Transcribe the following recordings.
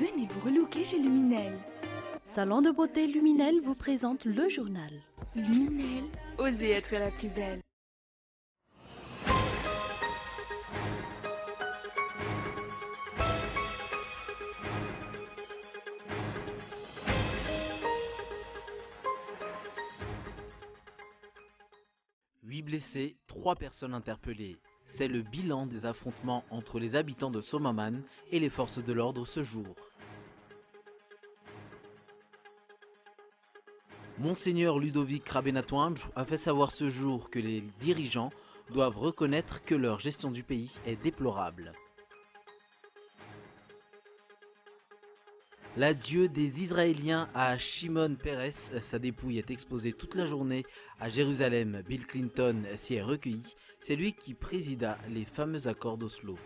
Venez vous relooker chez Luminel. Salon de beauté Luminel vous présente le journal. Luminel, osez être la plus belle. Huit blessés, 3 personnes interpellées. C'est le bilan des affrontements entre les habitants de Somaman et les forces de l'ordre ce jour. Monseigneur Ludovic Rabenatouange a fait savoir ce jour que les dirigeants doivent reconnaître que leur gestion du pays est déplorable. L'adieu des Israéliens à Shimon Peres, sa dépouille est exposée toute la journée à Jérusalem. Bill Clinton s'y est recueilli, c'est lui qui présida les fameux accords d'Oslo.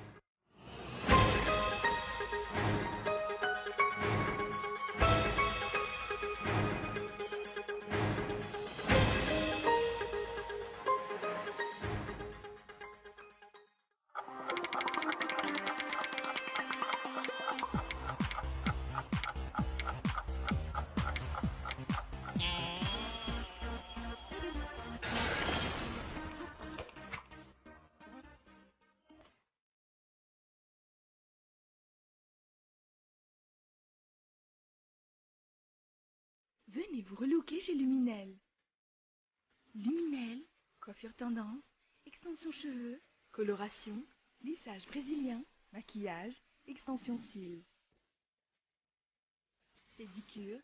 Venez vous relooker chez Luminel. Luminel, coiffure tendance, extension cheveux, coloration, lissage brésilien, maquillage, extension cils. Pédicure,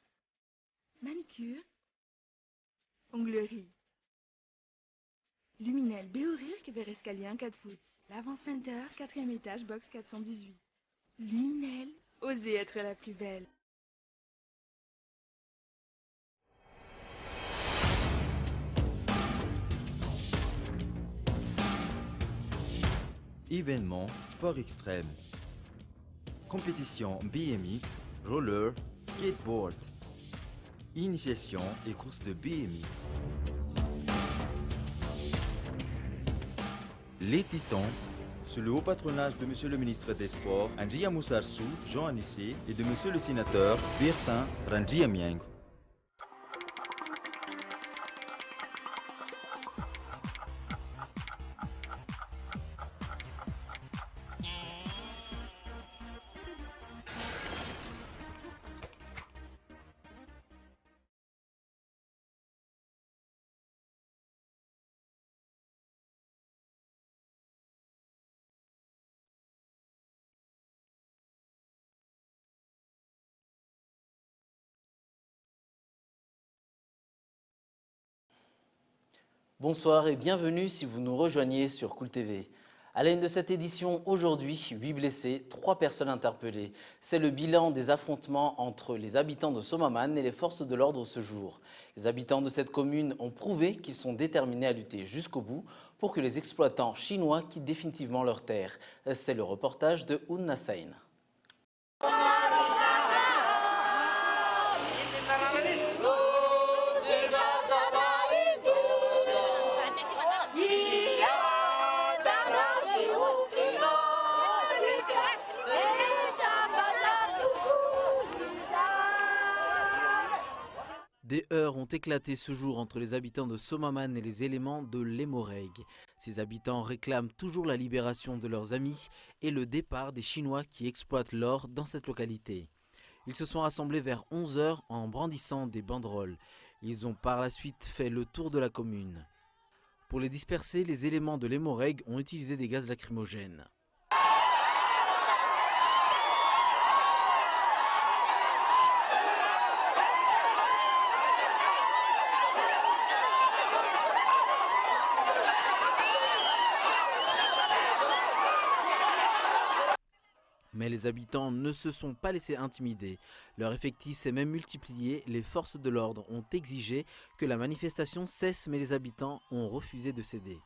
manicure, onglerie. Luminel Béorirk vers escalier 1 4 foot. L'Avant Center, 4e étage, box 418. Luminel, osez être la plus belle. Événements, sport extrême. Compétition BMX, roller, skateboard. Initiation et course de BMX. Les Titans, sous le haut patronage de Monsieur le ministre des Sports, Andria Moussarsu, Jean Anissé, et de Monsieur le sénateur, Bertin Randjiamiengo. Bonsoir et bienvenue si vous nous rejoignez sur Cool TV. À la une de cette édition, aujourd'hui, 8 blessés, 3 personnes interpellées. C'est le bilan des affrontements entre les habitants de Somaman et les forces de l'ordre ce jour. Les habitants de cette commune ont prouvé qu'ils sont déterminés à lutter jusqu'au bout pour que les exploitants chinois quittent définitivement leurs terres. C'est le reportage de Un Nassain. Des heurts ont éclaté ce jour entre les habitants de Somaman et les éléments de l'Hémorrhague. Ces habitants réclament toujours la libération de leurs amis et le départ des Chinois qui exploitent l'or dans cette localité. Ils se sont rassemblés vers 11 h en brandissant des banderoles. Ils ont par la suite fait le tour de la commune. Pour les disperser, les éléments de l'Hémorrhague ont utilisé des gaz lacrymogènes. Mais les habitants ne se sont pas laissés intimider. Leur effectif s'est même multiplié. Les forces de l'ordre ont exigé que la manifestation cesse, mais les habitants ont refusé de céder.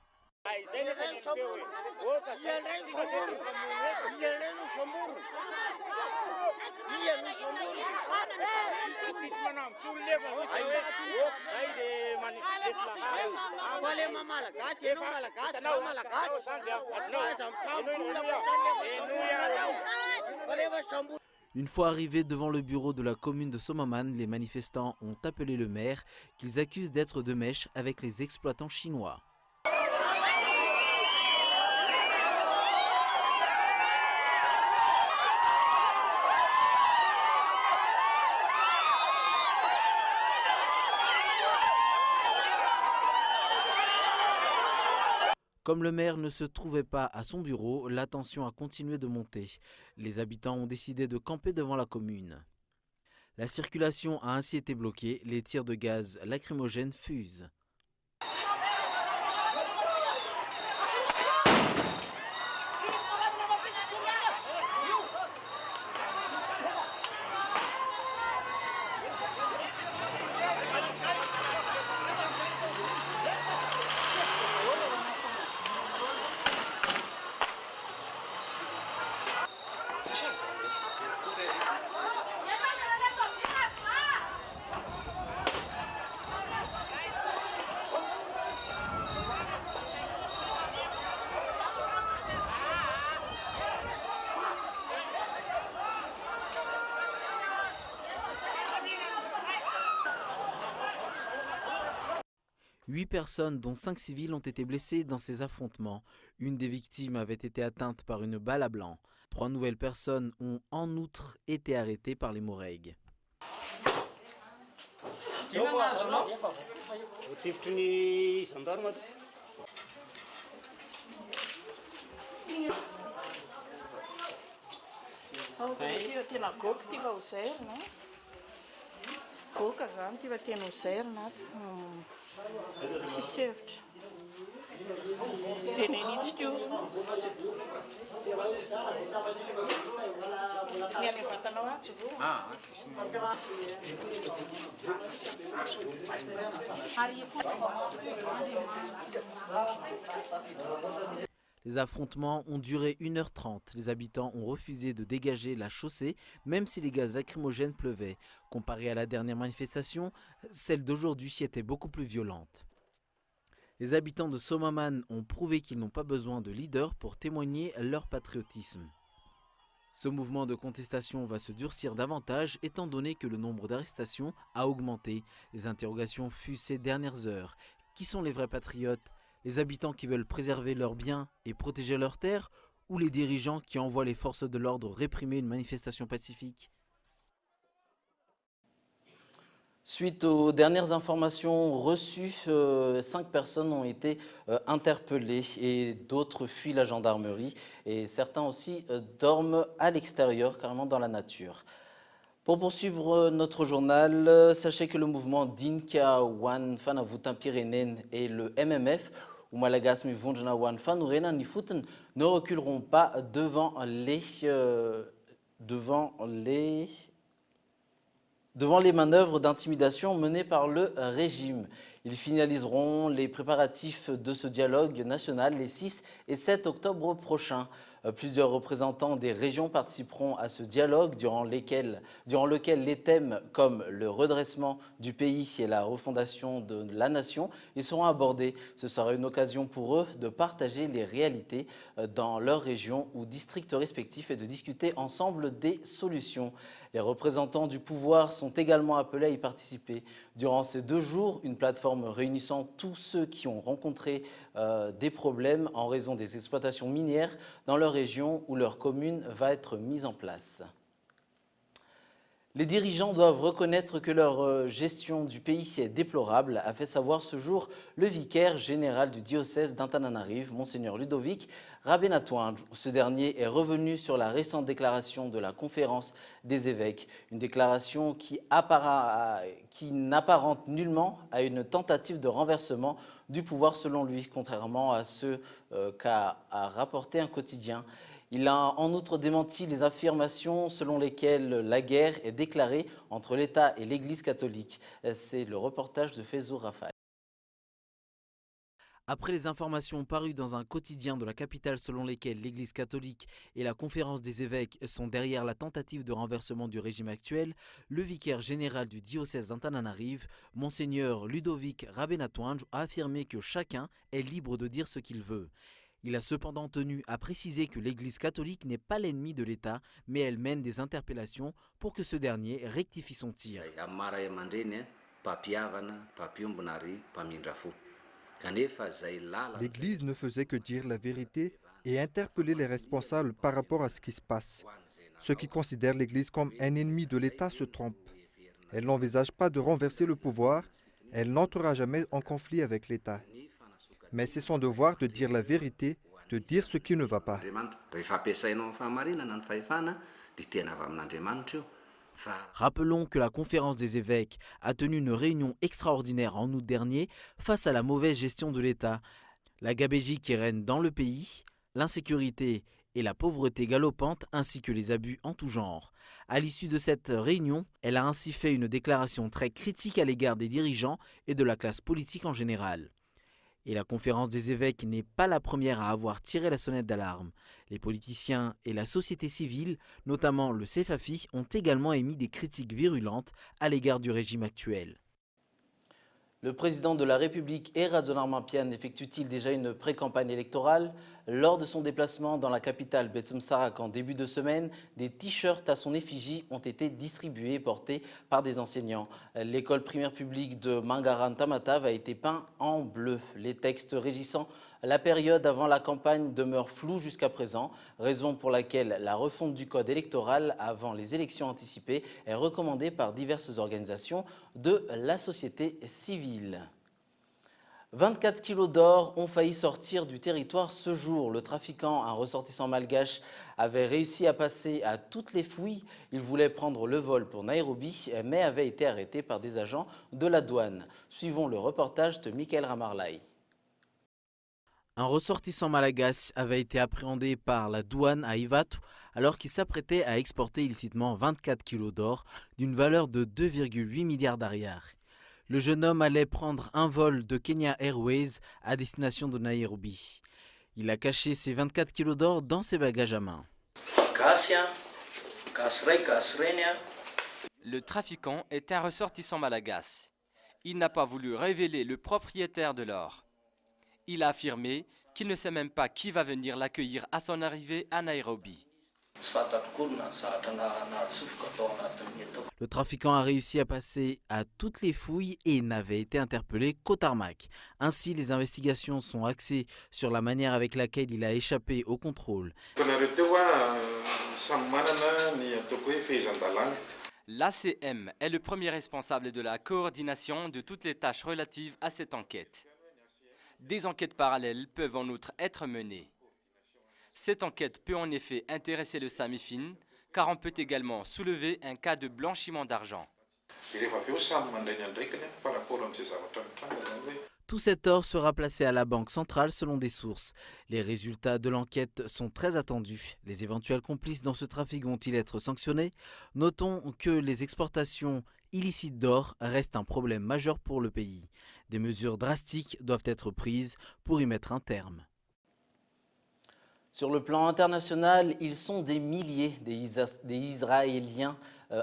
Une fois arrivés devant le bureau de la commune de Somaman, les manifestants ont appelé le maire qu'ils accusent d'être de mèche avec les exploitants chinois. Comme le maire ne se trouvait pas à son bureau, la tension a continué de monter. Les habitants ont décidé de camper devant la commune. La circulation a ainsi été bloquée, les tirs de gaz lacrymogènes fusent. Huit personnes, dont 5 civils, ont été blessées dans ces affrontements. Une des victimes avait été atteinte par une balle à blanc. 3 nouvelles personnes ont en outre été arrêtées par les Moreig. Les affrontements ont duré 1h30. Les habitants ont refusé de dégager la chaussée, même si les gaz lacrymogènes pleuvaient. Comparé à la dernière manifestation, celle d'aujourd'hui était beaucoup plus violente. Les habitants de Somaman ont prouvé qu'ils n'ont pas besoin de leaders pour témoigner leur patriotisme. Ce mouvement de contestation va se durcir davantage étant donné que le nombre d'arrestations a augmenté. Les interrogations fusent ces dernières heures. Qui sont les vrais patriotes ? Les habitants qui veulent préserver leurs biens et protéger leurs terres, ou les dirigeants qui envoient les forces de l'ordre réprimer une manifestation pacifique ? Suite aux dernières informations reçues, 5 personnes ont été interpellées et d'autres fuient la gendarmerie. Et certains aussi dorment à l'extérieur, carrément dans la nature. Pour poursuivre notre journal, sachez que le mouvement Dinka Wan Fanavutan Pyrénées et le MMF, ou Malagasy Vunjana Wan Fanurena Nifuten, ne reculeront pas devant les manœuvres d'intimidation menées par le régime. Ils finaliseront les préparatifs de ce dialogue national les 6 et 7 octobre prochains. Plusieurs représentants des régions participeront à ce dialogue durant lequel les thèmes comme le redressement du pays et la refondation de la nation y seront abordés. Ce sera une occasion pour eux de partager les réalités dans leurs régions ou districts respectifs et de discuter ensemble des solutions. Les représentants du pouvoir sont également appelés à y participer. Durant ces 2 jours, une plateforme réunissant tous ceux qui ont rencontré des problèmes en raison des exploitations minières dans leur région ou leur commune va être mise en place. Les dirigeants doivent reconnaître que leur gestion du pays est déplorable, a fait savoir ce jour le vicaire général du diocèse d'Antananarive, Monseigneur Ludovic Rabenatouanj. Ce dernier est revenu sur la récente déclaration de la conférence des évêques, une déclaration qui n'apparente nullement à une tentative de renversement du pouvoir selon lui, contrairement à ce qu'a rapporté un quotidien. Il a en outre démenti les affirmations selon lesquelles la guerre est déclarée entre l'État et l'Église catholique. C'est le reportage de Fezzo Raphaël. Après les informations parues dans un quotidien de la capitale selon lesquelles l'Église catholique et la conférence des évêques sont derrière la tentative de renversement du régime actuel, le vicaire général du diocèse d'Antananarive, Monseigneur Ludovic Rabenatouanj, a affirmé que chacun est libre de dire ce qu'il veut. Il a cependant tenu à préciser que l'Église catholique n'est pas l'ennemi de l'État, mais elle mène des interpellations pour que ce dernier rectifie son tir. L'Église ne faisait que dire la vérité et interpeller les responsables par rapport à ce qui se passe. Ceux qui considèrent l'Église comme un ennemi de l'État se trompent. Elle n'envisage pas de renverser le pouvoir, elle n'entrera jamais en conflit avec l'État. Mais c'est son devoir de dire la vérité, de dire ce qui ne va pas. Rappelons que la conférence des évêques a tenu une réunion extraordinaire en août dernier face à la mauvaise gestion de l'État, la gabégie qui règne dans le pays, l'insécurité et la pauvreté galopante ainsi que les abus en tout genre. À l'issue de cette réunion, elle a ainsi fait une déclaration très critique à l'égard des dirigeants et de la classe politique en général. Et la conférence des évêques n'est pas la première à avoir tiré la sonnette d'alarme. Les politiciens et la société civile, notamment le CFAFI, ont également émis des critiques virulentes à l'égard du régime actuel. Le président de la République et Razon Pian effectue-t-il déjà une pré-campagne électorale? Lors de son déplacement dans la capitale Betsamsarak en début de semaine, des t-shirts à son effigie ont été distribués et portés par des enseignants. L'école primaire publique de Mangaran Tamatave a été peinte en bleu. Les textes régissant la période avant la campagne demeurent flous jusqu'à présent, raison pour laquelle la refonte du code électoral avant les élections anticipées est recommandée par diverses organisations de la société civile. 24 kilos d'or ont failli sortir du territoire ce jour. Le trafiquant, un ressortissant malgache, avait réussi à passer à toutes les fouilles. Il voulait prendre le vol pour Nairobi, mais avait été arrêté par des agents de la douane. Suivons le reportage de Michael Ramarlay. Un ressortissant malagasy avait été appréhendé par la douane à Ivatu alors qu'il s'apprêtait à exporter illicitement 24 kilos d'or d'une valeur de 2,8 milliards d'ariars. Le jeune homme allait prendre un vol de Kenya Airways à destination de Nairobi. Il a caché ses 24 kilos d'or dans ses bagages à main. Le trafiquant est un ressortissant malagasy. Il n'a pas voulu révéler le propriétaire de l'or. Il a affirmé qu'il ne sait même pas qui va venir l'accueillir à son arrivée à Nairobi. Le trafiquant a réussi à passer à toutes les fouilles et n'avait été interpellé qu'au tarmac. Ainsi, les investigations sont axées sur la manière avec laquelle il a échappé au contrôle. L'ACM est le premier responsable de la coordination de toutes les tâches relatives à cette enquête. Des enquêtes parallèles peuvent en outre être menées. Cette enquête peut en effet intéresser le SAMIFIN, car on peut également soulever un cas de blanchiment d'argent. Tout cet or sera placé à la Banque centrale selon des sources. Les résultats de l'enquête sont très attendus. Les éventuels complices dans ce trafic vont-ils être sanctionnés? Notons que les exportations illicites d'or restent un problème majeur pour le pays. Des mesures drastiques doivent être prises pour y mettre un terme. Sur le plan international, ils sont des milliers des Israéliens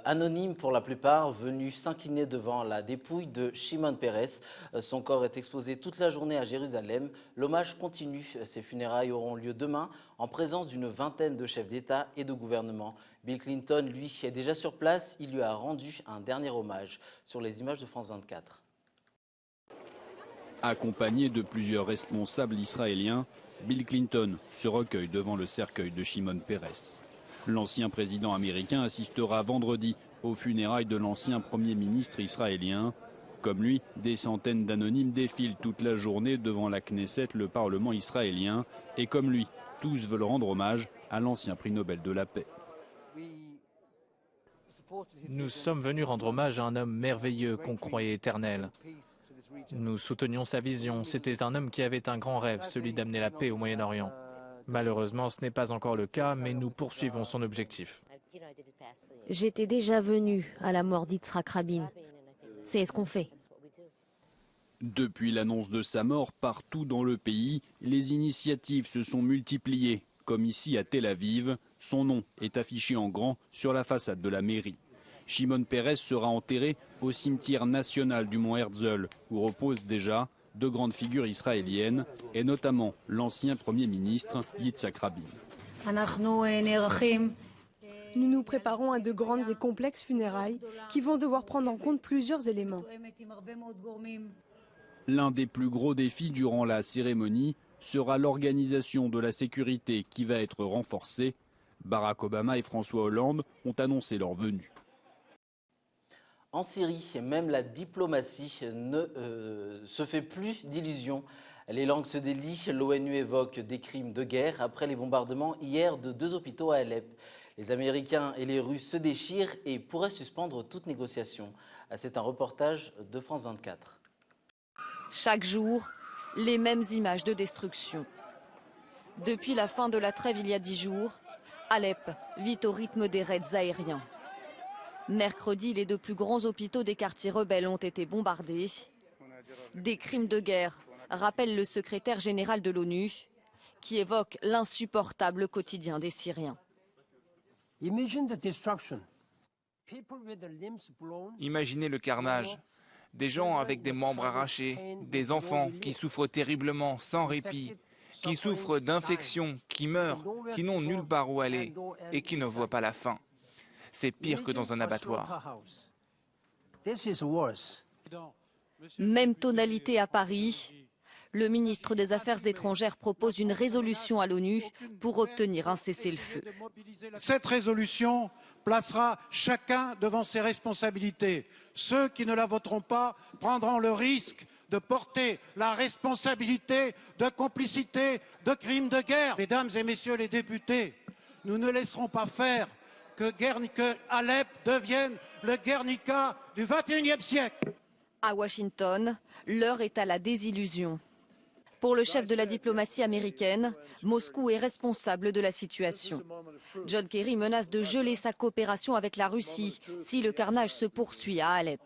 anonymes pour la plupart, venus s'incliner devant la dépouille de Shimon Peres. Son corps est exposé toute la journée à Jérusalem. L'hommage continue. Ces funérailles auront lieu demain en présence d'une vingtaine de chefs d'État et de gouvernement. Bill Clinton, lui, est déjà sur place. Il lui a rendu un dernier hommage sur les images de France 24. Accompagné de plusieurs responsables israéliens, Bill Clinton se recueille devant le cercueil de Shimon Peres. L'ancien président américain assistera vendredi aux funérailles de l'ancien Premier ministre israélien. Comme lui, des centaines d'anonymes défilent toute la journée devant la Knesset, le Parlement israélien. Et comme lui, tous veulent rendre hommage à l'ancien prix Nobel de la paix. Nous sommes venus rendre hommage à un homme merveilleux qu'on croyait éternel. Nous soutenions sa vision. C'était un homme qui avait un grand rêve, celui d'amener la paix au Moyen-Orient. Malheureusement, ce n'est pas encore le cas, mais nous poursuivons son objectif. J'étais déjà venu à la mort d'Yitzhak Rabin. C'est ce qu'on fait. Depuis l'annonce de sa mort, partout dans le pays, les initiatives se sont multipliées. Comme ici à Tel Aviv, son nom est affiché en grand sur la façade de la mairie. Shimon Peres sera enterré au cimetière national du mont Herzl, où repose déjà de grandes figures israéliennes, et notamment l'ancien Premier ministre Yitzhak Rabin. Nous nous préparons à de grandes et complexes funérailles qui vont devoir prendre en compte plusieurs éléments. L'un des plus gros défis durant la cérémonie sera l'organisation de la sécurité qui va être renforcée. Barack Obama et François Hollande ont annoncé leur venue. En Syrie, même la diplomatie ne se fait plus d'illusions. Les langues se délient. L'ONU évoque des crimes de guerre après les bombardements hier de 2 hôpitaux à Alep. Les Américains et les Russes se déchirent et pourraient suspendre toute négociation. C'est un reportage de France 24. Chaque jour, les mêmes images de destruction. Depuis la fin de la trêve il y a 10 jours, Alep vit au rythme des raids aériens. Mercredi, les 2 plus grands hôpitaux des quartiers rebelles ont été bombardés. Des crimes de guerre, rappelle le secrétaire général de l'ONU, qui évoque l'insupportable quotidien des Syriens. Imaginez le carnage. Des gens avec des membres arrachés, des enfants qui souffrent terriblement, sans répit, qui souffrent d'infections, qui meurent, qui n'ont nulle part où aller et qui ne voient pas la fin. C'est pire que dans un abattoir. Même tonalité à Paris. Le ministre des Affaires étrangères propose une résolution à l'ONU pour obtenir un cessez-le-feu. Cette résolution placera chacun devant ses responsabilités. Ceux qui ne la voteront pas prendront le risque de porter la responsabilité de complicité de crimes de guerre. Mesdames et messieurs les députés, nous ne laisserons pas faire que Alep devienne le Guernica du XXIe siècle. À Washington, l'heure est à la désillusion. Pour le chef de la diplomatie américaine, Moscou est responsable de la situation. John Kerry menace de geler sa coopération avec la Russie si le carnage se poursuit à Alep.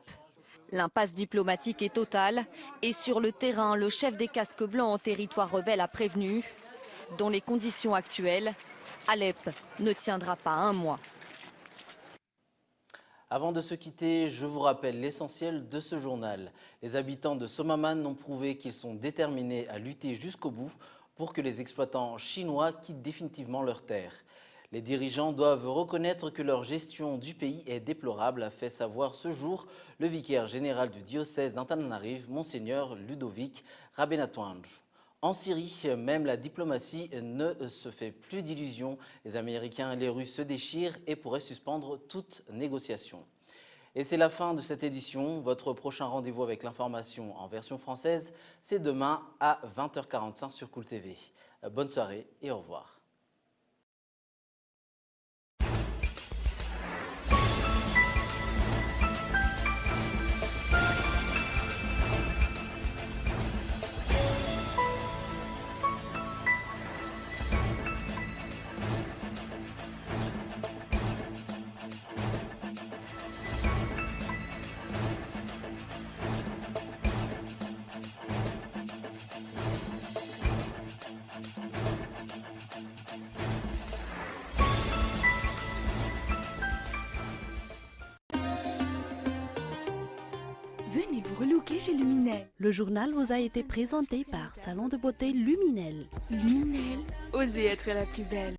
L'impasse diplomatique est totale et sur le terrain, le chef des casques blancs en territoire rebelle a prévenu, dans les conditions actuelles, Alep ne tiendra pas 1 mois. Avant de se quitter, je vous rappelle l'essentiel de ce journal. Les habitants de Somaman ont prouvé qu'ils sont déterminés à lutter jusqu'au bout pour que les exploitants chinois quittent définitivement leurs terres. Les dirigeants doivent reconnaître que leur gestion du pays est déplorable, a fait savoir ce jour le vicaire général du diocèse d'Antananarive, Monseigneur Ludovic Rabenatouanj. En Syrie, même la diplomatie ne se fait plus d'illusions. Les Américains et les Russes se déchirent et pourraient suspendre toute négociation. Et c'est la fin de cette édition. Votre prochain rendez-vous avec l'information en version française, c'est demain à 20h45 sur Cool TV. Bonne soirée et au revoir. Venez vous relooker chez Luminel. Le journal vous a été présenté par Salon de beauté Luminel. Luminel, osez être la plus belle.